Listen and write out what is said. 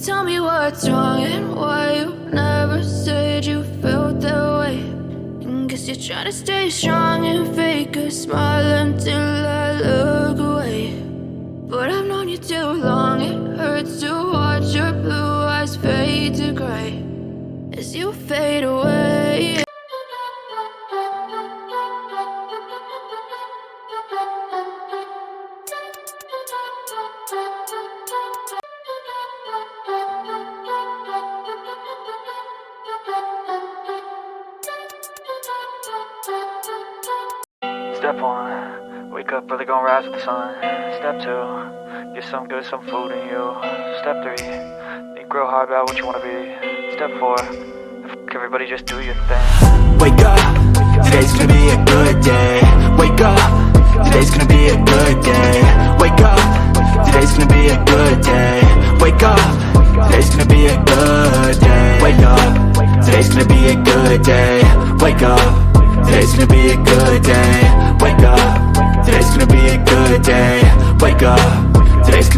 tell me what's wrong and why you never said you felt that way. And guess you're trying to stay strong and fake a smile until I look away. But I've known you too long, it hurts to watch your blue eyes fade to gray as you fade away. Step 1, wake up early, gonna rise with the sun. Step 2, get some good, some food in you. Step 3, think real hard about what you wanna be. Step 4, fuck everybody, just do your thing. Wake up, today's gonna be a good day. Wake up, today's gonna be a good day. Wake up, today's gonna be a good day. Wake up, today's gonna be a good day. Wake up, today's gonna be a good day. Wake up, today's gonna be a good day. Wake up, today's gonna be a good day. Wake up, today's gonna